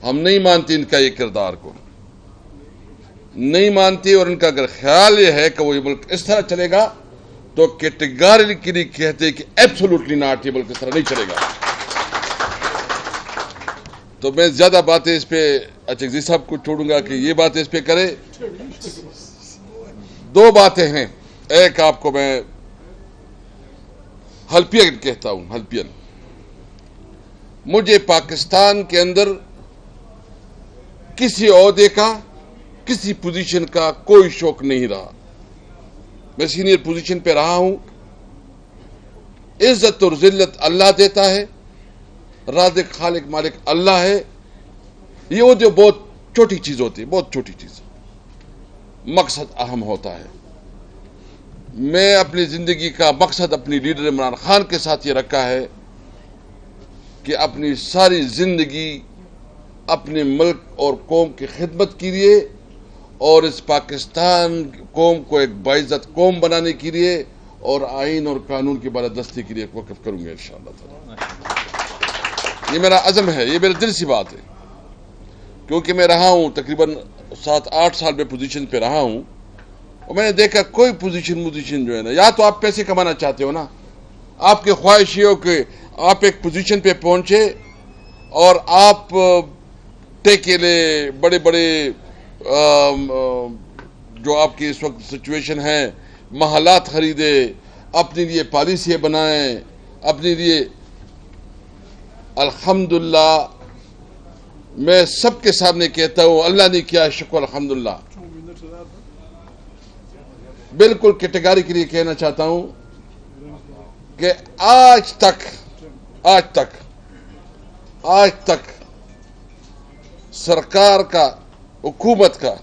ہم نہیں مانتے ان کا یہ کردار کو نہیں مانتے، اور ان کا اگر خیال یہ ہے کہ وہ یہ ملک اس طرح چلے گا تو کیٹیگریکلی کہتے کہ ایبسولوٹلی ناٹ، یہ ملک اس طرح نہیں چلے گا۔ تو میں زیادہ باتیں اس پہ اچھا صاحب کو چھوڑوں گا کہ یہ باتیں اس پہ کرے۔ دو باتیں ہیں، ایک آپ کو میں حلفین کہتا ہوں، حلفین مجھے پاکستان کے اندر کسی عہدے کا، کسی پوزیشن کا کوئی شوق نہیں رہا۔ میں سینئر پوزیشن پہ رہا ہوں۔ عزت اور ذلت اللہ دیتا ہے، رازق خالق مالک اللہ ہے۔ یہ وہ جو بہت چھوٹی چیز ہوتی ہے، بہت چھوٹی چیز، مقصد اہم ہوتا ہے۔ میں اپنی زندگی کا مقصد اپنی لیڈر عمران خان کے ساتھ یہ رکھا ہے کہ اپنی ساری زندگی اپنے ملک اور قوم کی خدمت کے لیے اور اس پاکستان قوم کو ایک باعزت قوم بنانے کے لیے اور آئین اور قانون کی بالادستی کے لیے وقف کروں گا انشاءاللہ تعالی۔ یہ میرا عزم ہے، یہ میرے دل سے بات ہے، کیونکہ میں رہا ہوں تقریباً 7-8 سال میں پوزیشن پہ رہا ہوں، اور میں نے دیکھا کوئی پوزیشن جو ہے نا، یا تو آپ پیسے کمانا چاہتے ہو نا، آپ کی خواہش یہ ہو کہ آپ ایک پوزیشن پہ پہنچے اور آپ ٹیکے لے، بڑے بڑے جو آپ کی اس وقت سچویشن ہے، محلات خریدے، اپنے لیے پالیسیاں بنائیں، اپنے لیے۔ الحمدللہ میں سب کے سامنے کہتا ہوں اللہ نے کیا شکر الحمدللہ۔ بالکل کیٹیگری کے لیے کہنا چاہتا ہوں کہ آج تک سرکار کا، حکومت کا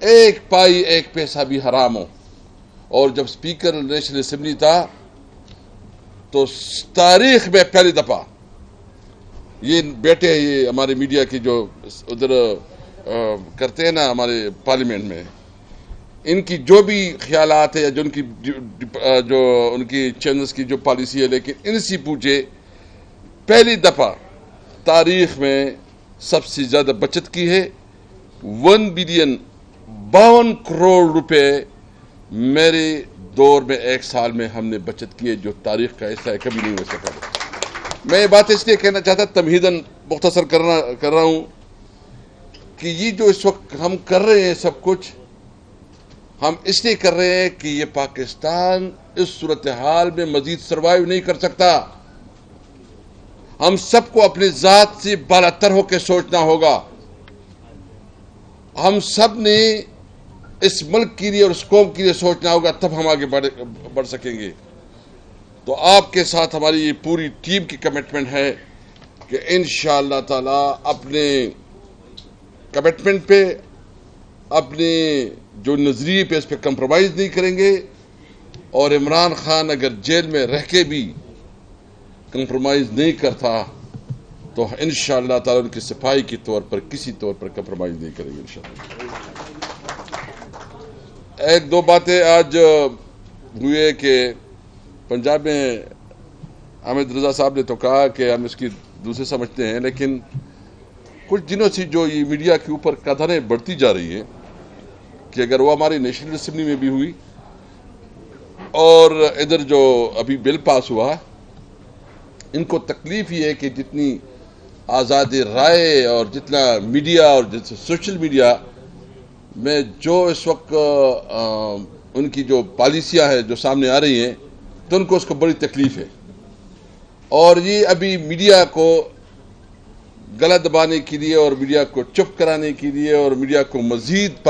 ایک پائی ایک پیسہ بھی حرام ہو۔ اور جب سپیکر نیشنل اسمبلی تھا تو تاریخ میں پہلی دفعہ یہ بیٹے یہ ہمارے میڈیا کی جو ادھر کرتے ہیں نا ہمارے پارلیمنٹ میں، ان کی جو بھی خیالات ہے یا جو ان کی چینلز کی جو پالیسی ہے، لیکن ان سے پوچھے پہلی دفعہ تاریخ میں سب سے زیادہ بچت کی ہے۔ 1 بلین 52 کروڑ روپے میرے دور میں ایک سال میں ہم نے بچت کی ہے، جو تاریخ کا ایسا ہے کبھی نہیں ہو سکا۔ میں یہ بات اس لیے کہنا چاہتا تمہیداً مختصر کر رہا ہوں کہ یہ جو اس وقت ہم کر رہے ہیں سب کچھ ہم اس لیے کر رہے ہیں کہ یہ پاکستان اس صورتحال میں مزید سروائیو نہیں کر سکتا۔ ہم سب کو اپنے ذات سے بالاتر ہو کے سوچنا ہوگا۔ ہم سب نے اس ملک کے لیے اور اس قوم کے لیے سوچنا ہوگا، تب ہم آگے بڑھ سکیں گے۔ تو آپ کے ساتھ ہماری یہ پوری ٹیم کی کمٹمنٹ ہے کہ انشاءاللہ تعالی اپنے کمٹمنٹ پہ، اپنے جو نظریے پہ، اس پہ کمپرومائز نہیں کریں گے، اور عمران خان اگر جیل میں رہ کے بھی کمپرومائز نہیں کرتا تو انشاءاللہ تعالی ان کی صفائی کے طور پر کسی طور پر کمپرومائز نہیں کریں گے انشاءاللہ۔ ایک دو باتیں آج ہوئے کہ پنجاب میں حامد رضا صاحب نے تو کہا کہ ہم اس کی دوسرے سمجھتے ہیں، لیکن کچھ دنوں سے جو یہ میڈیا کے اوپر کتھانیں بڑھتی جا رہی ہیں کہ اگر وہ ہماری نیشنل اسمبلی میں بھی ہوئی اور ادھر جو ابھی بل پاس ہوا، ان کو تکلیف یہ ہے کہ جتنی آزادی رائے اور جتنا میڈیا اور سوشل میڈیا میں جو اس وقت ان کی جو پالیسیاں ہیں جو سامنے آ رہی ہیں، تو ان کو اس کو بڑی تکلیف ہے، اور یہ ابھی میڈیا کو گلا دبانے کے لیے اور میڈیا کو چپ کرانے کے لیے اور میڈیا کو مزید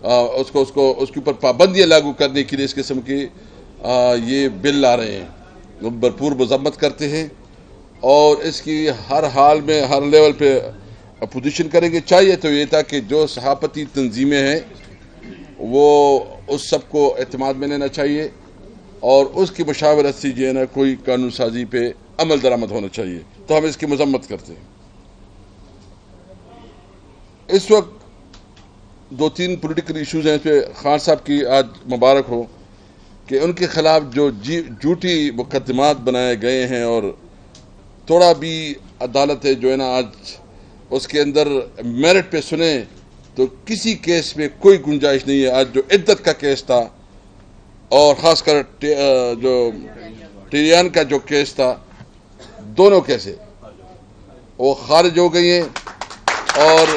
اس کے اوپر پابندیاں لاگو کرنے کے لیے اس قسم کے یہ بل لا رہے ہیں۔ بھرپور مذمت کرتے ہیں اور اس کی ہر حال میں ہر لیول پہ اپوزیشن کریں گے۔ چاہیے تو یہ تھا کہ جو صحافتی تنظیمیں ہیں وہ اس سب کو اعتماد میں لینا چاہیے اور اس کی مشاورت سے جو ہے نا کوئی قانون سازی پہ عمل درآمد ہونا چاہیے، تو ہم اس کی مذمت کرتے ہیں۔ اس وقت 2-3 پولیٹیکل ایشوز ہیں، اس پہ خان صاحب کی آج مبارک ہو کہ ان کے خلاف جو جھوٹی مقدمات بنائے گئے ہیں اور تھوڑا بھی عدالت ہے جو ہے نا آج اس کے اندر میرٹ پہ سنیں تو کسی کیس میں کوئی گنجائش نہیں ہے. آج جو عدت کا کیس تھا اور خاص کر جو ٹیریان کا جو کیس تھا، دونوں کیسے وہ خارج ہو گئی ہیں. اور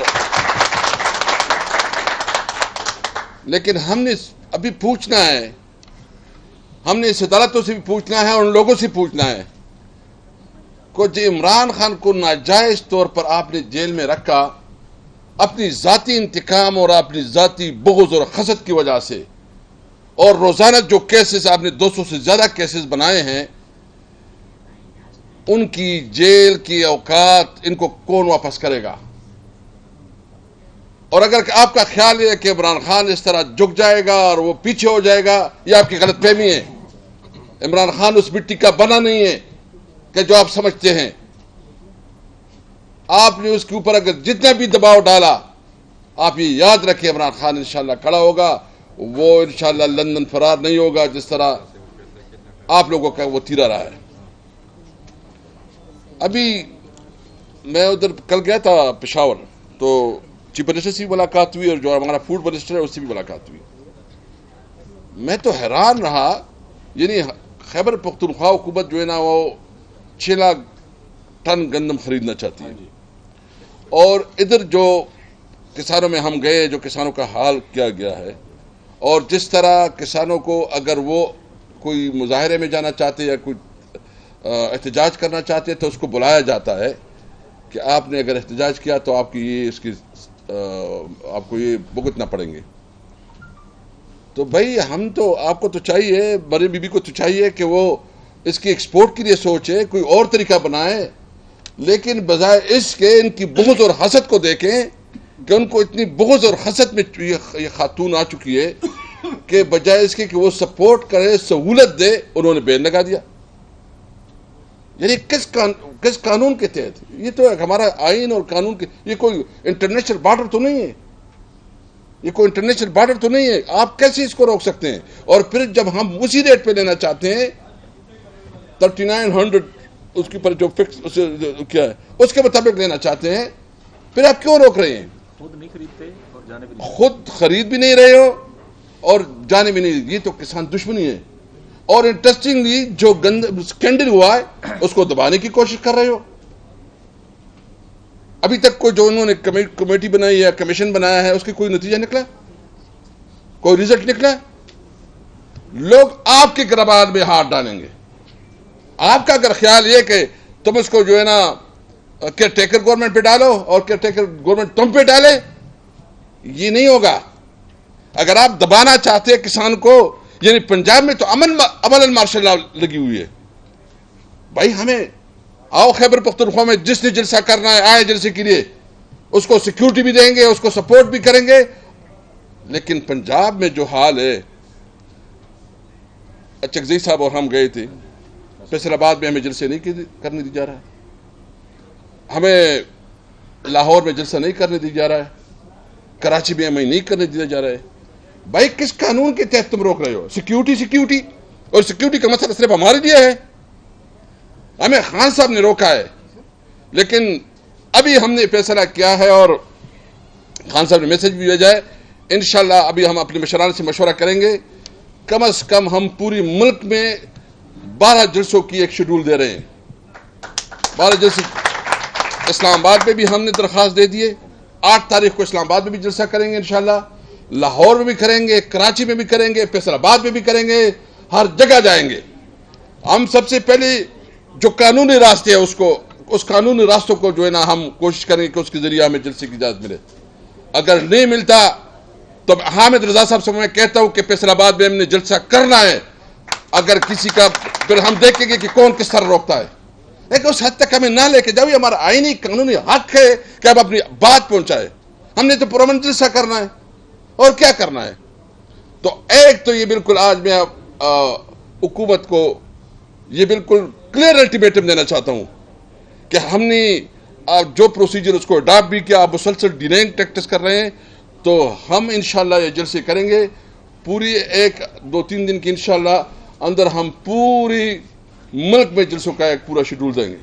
لیکن ہم نے ابھی پوچھنا ہے، ہم نے اس عدالتوں سے بھی پوچھنا ہے اور ان لوگوں سے پوچھنا ہے کہ جو عمران خان کو ناجائز طور پر آپ نے جیل میں رکھا اپنی ذاتی انتقام اور اپنی ذاتی بغض اور حسد کی وجہ سے، اور روزانہ جو کیسز آپ نے 200 سے زیادہ کیسز بنائے ہیں، ان کی جیل کی اوقات ان کو کون واپس کرے گا؟ اور اگر آپ کا خیال ہے کہ عمران خان اس طرح جھک جائے گا اور وہ پیچھے ہو جائے گا، یہ آپ کی غلط فہمی ہے. عمران خان اس مٹی کا بنا نہیں ہے کہ جو آپ سمجھتے ہیں. آپ نے اس کے اوپر اگر جتنا بھی دباؤ ڈالا، آپ یہ یاد رکھیں عمران خان انشاءاللہ کھڑا ہوگا. وہ انشاءاللہ لندن فرار نہیں ہوگا جس طرح آپ لوگوں کا وہ تیرا رہا ہے. ابھی میں ادھر کل گیا تھا پشاور، تو چیف منسٹر سے بھی ملاقات ہوئی اور جو ہمارا فوڈ منسٹر ہے اس سے بھی ملاقات ہوئی. میں تو حیران رہا، یعنی خیبر پختونخوا حکومت جو ہے نا وہ 6 لاکھ ٹن گندم خریدنا چاہتی ہے، اور ادھر جو کسانوں میں ہم گئے، جو کسانوں کا حال کیا گیا ہے، اور جس طرح کسانوں کو اگر وہ کوئی مظاہرے میں جانا چاہتے یا کوئی احتجاج کرنا چاہتے تو اس کو بلایا جاتا ہے کہ آپ نے اگر احتجاج کیا تو آپ کو یہ بھگتنا پڑیں گے. تو بھائی ہم تو آپ کو تو چاہیے، مریم بی بی کو تو چاہیے کہ وہ اس کی ایکسپورٹ کے لیے سوچے، کوئی اور طریقہ بنائے، لیکن بجائے اس کے ان کی بغض اور حسد کو دیکھیں کہ ان کو اتنی بغض اور حسد میں یہ خاتون آ چکی ہے کہ بجائے اس کے کہ وہ سپورٹ کرے، سہولت دے، انہوں نے بین لگا دیا. یعنی کس قانون کے تحت؟ یہ تو ہمارا آئین اور قانون کے، یہ کوئی انٹرنیشنل بارڈر تو نہیں ہے، یہ کوئی انٹرنیشنل بارڈر تو نہیں ہے. آپ کیسے اس کو روک سکتے ہیں؟ اور پھر جب ہم اسی ریٹ پہ لینا چاہتے ہیں 3900 اس کے اوپر جو فکس کیا ہے اس کے مطابق لینا چاہتے ہیں، پھر آپ کیوں روک رہے ہیں؟ خود نہیں خریدتے اور جانے بھی نہیں، خود خرید بھی نہیں رہے ہو اور جانے بھی نہیں. یہ تو کسان دشمنی ہے. اور انٹرسٹنگلی جو سکینڈل ہوا ہے اس کو دبانے کی کوشش کر رہے ہو. ابھی تک کوئی جو انہوں نے کمیٹی بنائی ہے، کمیشن بنایا ہے، اس کے کوئی نتیجہ نکلا؟ کوئی رزلٹ نکلا؟ لوگ آپ کے گربان میں ہاتھ ڈالیں گے. آپ کا اگر خیال یہ کہ تم اس کو جو ہے نا کیئر ٹیکر گورنمنٹ پہ ڈالو اور کیئر ٹیکر گورنمنٹ تم پہ ڈالے، یہ نہیں ہوگا. اگر آپ دبانا چاہتے ہیں کسان کو، یعنی پنجاب میں تو امن مارشل لا لگی ہوئی ہے. بھائی ہمیں آؤ خیبر پختونخوا میں جس نے جلسہ کرنا ہے آئے جلسے کے لیے، اس کو سیکیورٹی بھی دیں گے، اس کو سپورٹ بھی کریں گے. لیکن پنجاب میں جو حال ہے، چکزئی صاحب اور ہم گئے تھے، فیصل آباد میں ہمیں جلسے نہیں کرنے دی جا رہا ہے، ہمیں لاہور میں جلسہ نہیں کرنے دی جا رہا ہے، کراچی میں ہمیں نہیں کرنے دیا جا رہا ہے. بھائی کس قانون کے تحت تم روک رہے ہو؟ سیکیورٹی اور سیکیورٹی کا مسئلہ صرف ہمارے لیے ہے. ہمیں خان صاحب نے روکا ہے، لیکن ابھی ہم نے فیصلہ کیا ہے اور خان صاحب نے میسج بھی بھیجا ہے. انشاءاللہ ابھی ہم اپنے مشران سے مشورہ کریں گے. کم از کم ہم پوری ملک میں 12 جلسوں کی ایک شیڈول دے رہے ہیں. 12 جلسے اسلام آباد میں بھی ہم نے درخواست دے دیے. 8 تاریخ کو اسلام آباد میں بھی جلسہ کریں گے انشاءاللہ، لاہور میں بھی کریں گے، کراچی میں بھی کریں گے، فیصل آباد میں بھی کریں گے، ہر جگہ جائیں گے. ہم سب سے پہلے جو قانونی راستے ہیں اس قانونی راستوں کو جو ہے نا ہم کوشش کریں گے کہ اس کے ذریعے ہمیں جلسے کی اجازت ملے. اگر نہیں ملتا تو حامد رضا صاحب سے میں کہتا ہوں کہ فیصل آباد میں ہم نے جلسہ کرنا ہے. اگر کسی کا پھر ہم دیکھیں گے کہ کون کس طرح روکتا ہے، لیکن اس حد تک ہمیں نہ لے کے جاؤ. یہ ہمارا آئینی قانونی حق ہے کہ ہم اپنی بات پہنچائے. ہم نے تو پرامن جلسہ کرنا ہے اور کیا کرنا ہے. تو ایک تو یہ بالکل آج میں حکومت کو یہ بالکل کلیئر الٹیمیٹم دینا چاہتا ہوں کہ ہم نے جو پروسیجر اس کو اڈاپٹ بھی کیا، آپ مسلسل ڈیلیئنگ ٹیکٹس کر رہے ہیں، تو ہم انشاءاللہ یہ جلسے کریں گے. پوری 1-2-3 دن کی انشاءاللہ اندر ہم پوری ملک میں جلسوں کا ایک پورا شیڈول دیں گے.